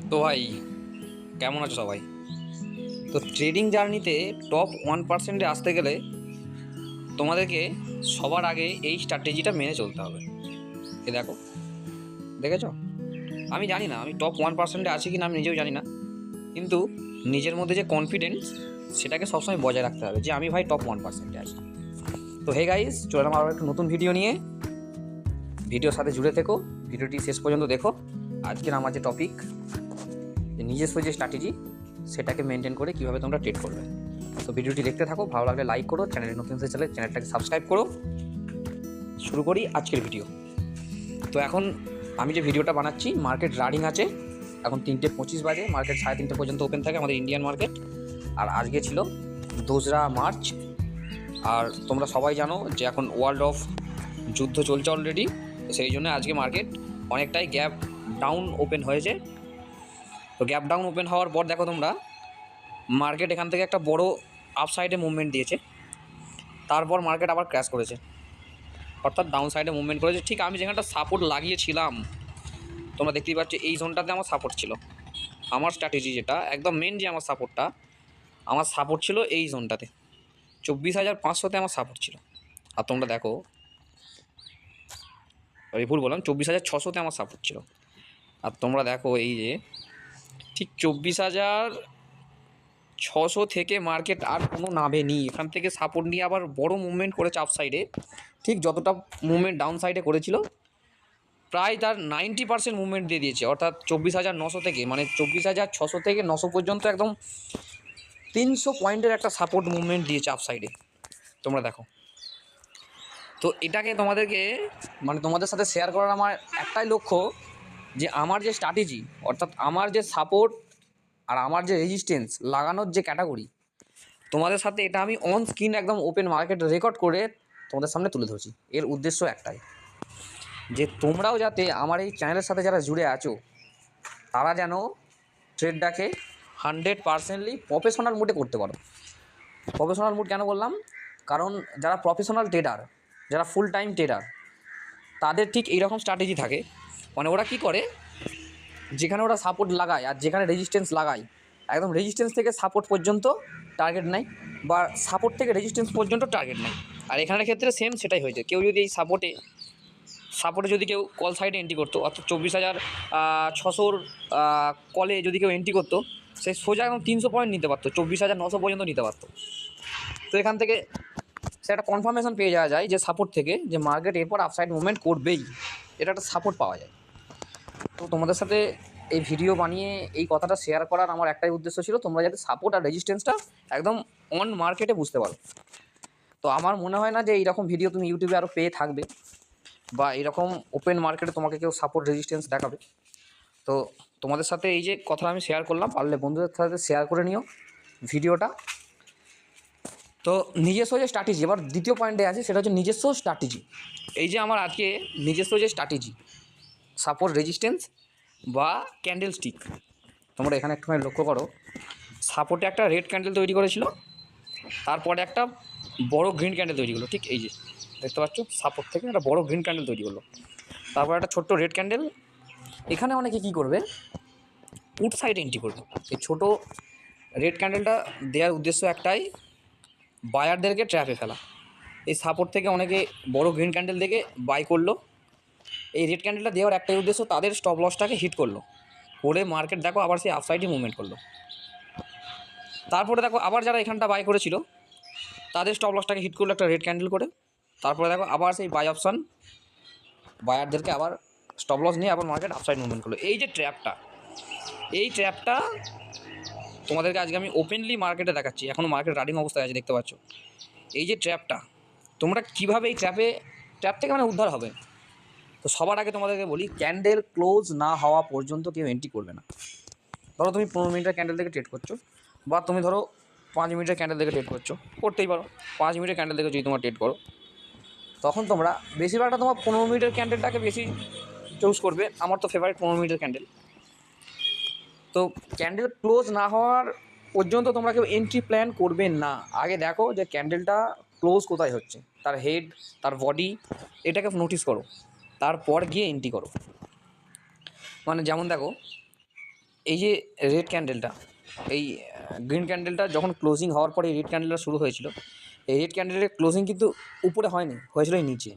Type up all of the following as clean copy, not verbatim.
তো ভাই, কেমন আছো সবাই? তো ট্রেডিং জার্নিতে টপ 1%-এ আসতে গেলে তোমাদেরকে সবার আগে এই স্ট্র্যাটেজিটা মেনে চলতে হবে। এ দেখো, দেখেছো? আমি জানি না আমি টপ 1%-এ আছি কি না, আমি নিজেও জানি না। কিন্তু নিজের মধ্যে যে কনফিডেন্স, সেটাকে সবসময় বজায় রাখতে হবে যে আমি ভাই টপ 1%-এ আছি। তো হে গাইস, চললাম আরও একটা নতুন ভিডিও নিয়ে। ভিডিওর সাথে জুড়ে থেকো, ভিডিওটি শেষ পর্যন্ত দেখো। আজকের আমার যে টপিক, যে নিজস্ব যে স্ট্র্যাটেজি, সেটাকে মেনটেন করে কীভাবে তোমরা ট্রেড করবে। তো ভিডিওটি দেখতে থাকো, ভালো লাগলে লাইক করো, চ্যানেলে নতুন হতে চলে চ্যানেলটাকে সাবস্ক্রাইব করো। শুরু করি আজকের ভিডিও। তো এখন আমি যে ভিডিওটা বানাচ্ছি, মার্কেট রানিং আছে, এখন 3:25 বাজে, মার্কেট 3:30 পর্যন্ত ওপেন থাকে আমাদের ইন্ডিয়ান মার্কেট। আর আজকে ছিল 2রা মার্চ। আর তোমরা সবাই জানো যে এখন ওয়ার্ল্ড অফ যুদ্ধ চলছে অলরেডি, সেই জন্য আজকে মার্কেট অনেকটাই গ্যাপ ডাউন ওপেন হয়েছে। তো গ্যাপ ডাউন ওপেন হওয়ার পর দেখো তোমরা, মার্কেট এখান থেকে একটা বড় আপসাইডে মুভমেন্ট দিয়েছে, তারপর মার্কেট আবার ক্র্যাশ করেছে, অর্থাৎ ডাউন সাইডে মুভমেন্ট করেছে। ঠিক আমি যেখানটা সাপোর্ট লাগিয়েছিলাম, তোমরা দেখতেই পাচ্ছ এই জোনটাতে আমার সাপোর্ট ছিল। আমার স্ট্র্যাটেজি যেটা একদম মেন, যে আমার সাপোর্ট ছিল এই জোনটাতে, 24,500-তে আমার সাপোর্ট ছিল। আর তোমরা দেখো, আমি ভুল বললাম, 24,600-তে আমার সাপোর্ট ছিল। আর তোমরা দেখো এই যে ঠিক 24,600 থেকে মার্কেট আর কোনো নামেনি, এখান থেকে সাপোর্ট নিয়ে আবার বড় মুভমেন্ট করেছে আপ সাইডে। ঠিক যতটা মুভমেন্ট ডাউন সাইডে করেছিল, প্রায় তার 90% মুভমেন্ট দিয়ে দিয়েছে, অর্থাৎ 24,900 থেকে, মানে 24,600 থেকে 900 পর্যন্ত একদম 300 পয়েন্টের একটা সাপোর্ট মুভমেন্ট দিয়েছে আপ সাইডে। তোমরা দেখো, তো এটাকে তোমাদেরকে, মানে তোমাদের সাথে শেয়ার করার আমার একটাই লক্ষ্য, যে আমার যে স্ট্র্যাটেজি, অর্থাৎ আমার যে সাপোর্ট আর আমার যে রেজিস্ট্যান্স লাগানোর যে ক্যাটাগরি, তোমাদের সাথে এটা আমি অন স্ক্রিন একদম ওপেন মার্কেট রেকর্ড করে তোমাদের সামনে তুলে ধরছি। এর উদ্দেশ্য একটাই, যে তোমরাও যাতে আমার এই চ্যানেলের সাথে যারা জুড়ে আছো, তারা যেন ট্রেডটাকে 100%লি প্রফেশনাল মুডে করতে পারো। প্রফেশনাল মুড কেন বললাম? কারণ যারা প্রফেশনাল ট্রেডার, যারা ফুল টাইম ট্রেডার, তাদের ঠিক এইরকম স্ট্র্যাটেজি থাকে। মানে ওরা কী করে, যেখানে ওরা সাপোর্ট লাগায় আর যেখানে রেজিস্ট্যান্স লাগায়, একদম রেজিস্ট্যান্স থেকে সাপোর্ট পর্যন্ত টার্গেট নেয়, বা সাপোর্ট থেকে রেজিস্ট্যান্স পর্যন্ত টার্গেট নেয়। আর এখানের ক্ষেত্রে সেম সেটাই হয়েছে। কেউ যদি এই সাপোর্টে যদি কেউ কল সাইডে এন্ট্রি করতো, অর্থাৎ 24,600 কলে যদি কেউ এন্ট্রি করতো, সে সোজা এখন 300 পয়েন্ট নিতে পারতো, 24,900 পর্যন্ত নিতে পারতো। তো এখান থেকে সে একটা কনফার্মেশন পেয়ে যাওয়া যায় যে সাপোর্ট থেকে, যে মার্কেট এরপর আপসাইড মুভমেন্ট করবেই, এটা একটা সাপোর্ট পাওয়া যায়। তো তোমাদের সাথে এই ভিডিও বানিয়ে এই কথাটা শেয়ার করার আমার একটাই উদ্দেশ্য ছিল, তোমরা যাতে সাপোর্ট আর রেজিস্ট্যান্সটা একদম অন মার্কেটে বুঝতে পারো। তো আমার মনে হয় না যে এইরকম ভিডিও তুমি ইউটিউবে আরও পেয়ে থাকবে, বা এরকম ওপেন মার্কেটে তোমাকে কেউ সাপোর্ট রেজিস্ট্যান্স দেখাবে। তো তোমাদের সাথে এই যে কথাটা আমি শেয়ার করলাম, পারলে বন্ধুদের সাথে শেয়ার করে নিও ভিডিওটা। তো নিজস্ব যে স্ট্র্যাটেজি, এবার দ্বিতীয় পয়েন্টে আছে, সেটা হচ্ছে নিজস্ব স্ট্র্যাটেজি। এই যে আমার আজকে নিজস্ব যে স্ট্র্যাটেজি, সাপোর্ট রেজিস্ট্যান্স বা ক্যান্ডেল স্টিক, তোমরা এখানে একটুখানি লক্ষ্য করো। সাপোর্টে একটা রেড ক্যান্ডেল তৈরি করেছিল, তারপরে একটা বড় গ্রিন ক্যান্ডেল তৈরি করলো। ঠিক এই যে দেখতে পাচ্ছ, সাপোর্ট থেকে একটা বড় গ্রিন ক্যান্ডেল তৈরি করলো, তারপর একটা ছোট্ট রেড ক্যান্ডেল। এখানে অনেকে কী করবে, পুট সাইডে এন্ট্রি করবে। এই ছোটো রেড ক্যান্ডেলটা দেওয়ার উদ্দেশ্য একটাই, বায়ারদেরকে ট্র্যাপে ফেলা। এই সাপোর্ট থেকে অনেকে বড় গ্রিন ক্যান্ডেল দেখে বাই করলো। এই রেড ক্যান্ডেলটা দেওয়ার একটাই উদ্দেশ্য, তাদের স্টপ লসটাকে হিট করলো, করে মার্কেট দেখো আবার সেই আপসাইডে মুভমেন্ট করলো। তারপরে দেখো আবার যারা এখানটা বাই করেছিল, তাদের স্টপ লসটাকে হিট করলো একটা রেড ক্যান্ডেল করে। তারপরে দেখো আবার সেই বাই অপশান, বায়ারদেরকে আবার স্টপ লস নিয়ে আবার মার্কেট আপসাইড মুভমেন্ট করলো। এই যে ট্র্যাপটা, এই ট্র্যাপটা তোমাদেরকে আজকে আমি ওপেনলি মার্কেটে দেখাচ্ছি। এখনও মার্কেট রানিং অবস্থায় আছে, দেখতে পাচ্ছ। এই যে ট্র্যাপটা, তোমরা কীভাবে এই ট্র্যাপ থেকে মানে উদ্ধার হবে। তো সবার আগে তোমাদেরকে বলি, ক্যান্ডেল ক্লোজ না হওয়া পর্যন্ত কেউ এন্ট্রি করবে না। ধরো তুমি 15 মিনিটের ক্যান্ডেল থেকে ট্রেড করছো, বা তুমি ধরো 5 মিনিটের ক্যান্ডেল থেকে ট্রেড করছো, করতেই পারো। 5 মিনিটের ক্যান্ডেল থেকে যদি তোমার ট্রেড করো, তখন তোমরা বেশিরভাগটা তোমার 15 মিনিটের ক্যান্ডেলটাকে বেশি চুজ করবে। আমার তো ফেভারিট 15 মিনিটের ক্যান্ডেল। তো ক্যান্ডেল ক্লোজ না হওয়ার পর্যন্ত তোমরা কেউ এন্ট্রি প্ল্যান করবে না। আগে দেখো যে ক্যান্ডেলটা ক্লোজ কোথায় হচ্ছে, তার হেড, তার বডি, এটাকে নোটিস করো, তারপর গিয়ে এন্ট্রি করো। মানে যেমন দেখো, এই যে রেড ক্যান্ডেলটা, এই গ্রিন ক্যান্ডেলটা যখন ক্লোজিং হওয়ার পরে রেড ক্যান্ডেলটা শুরু হয়েছিল, এই রেড ক্যান্ডেলের ক্লোজিং কিন্তু উপরে হয়নি, হয়েছিল এই নিচে।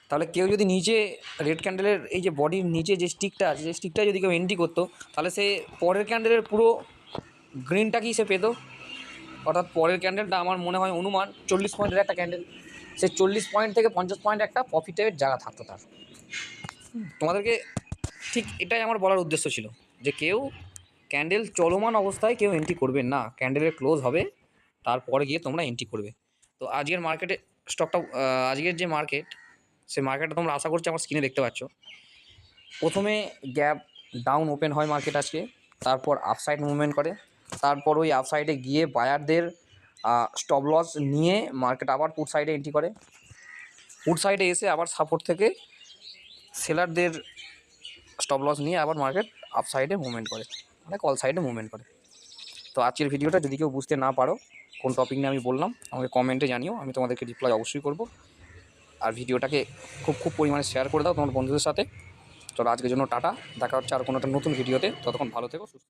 তাহলে কেউ যদি নিচে রেড ক্যান্ডেলের এই যে বডির নিচে যে স্টিকটা আছে, সেই স্টিকটা যদি কেউ এন্ট্রি করতো, তাহলে সে পরের ক্যান্ডেলের পুরো গ্রিনটাকেই সে পেতো। অর্থাৎ পরের ক্যান্ডেলটা আমার মনে হয় অনুমান 40 পয়েন্টের একটা ক্যান্ডেল, সে 40 পয়েন্ট থেকে 50 পয়েন্ট একটা প্রফিটের জায়গা থাকতো তার। তোমাদেরকে ঠিক এটাই আমার বলার উদ্দেশ্য ছিল, যে কেউ ক্যান্ডেল চলমান অবস্থায় কেউ এন্ট্রি করবে না, ক্যান্ডেলের ক্লোজ হবে তারপরে গিয়ে তোমরা এন্ট্রি করবে। তো আজকের মার্কেটে স্টকটা, আজকের যে মার্কেট, সে মার্কেটটা তোমরা আশা করছি আমার স্ক্রিনে দেখতে পাচ্ছ। প্রথমে গ্যাপ ডাউন ওপেন হয় মার্কেট আজকে, তারপর আপসাইড মুভমেন্ট করে, তারপর ওই আপসাইডে গিয়ে বায়ারদের স্টপ লস নিয়ে মার্কেট আবার পুট সাইডে এন্ট্রি করে, পুট সাইডে এসে আবার সাপোর্ট থেকে সেলারদের স্টপ লস নিয়ে আবার মার্কেট আপ সাইডে মুভমেন্ট করে, মানে কল সাইডে মুভমেন্ট করে। তো আজকের ভিডিওটা যদি কেউ বুঝতে না পারো, কোন টপিক নিয়ে আমি বললাম, আমাকে কমেন্টে জানিও, আমি তোমাদেরকে রিপ্লাই অবশ্যই করব। আর ভিডিওটাকে খুব পরিমাণে শেয়ার করে দাও তোমার বন্ধুদের সাথে। চলো আজকের জন্য টাটা, দেখা হচ্ছে আর কোনো একটা নতুন ভিডিওতে, ততক্ষণ ভালো থেকো, সুস্থ।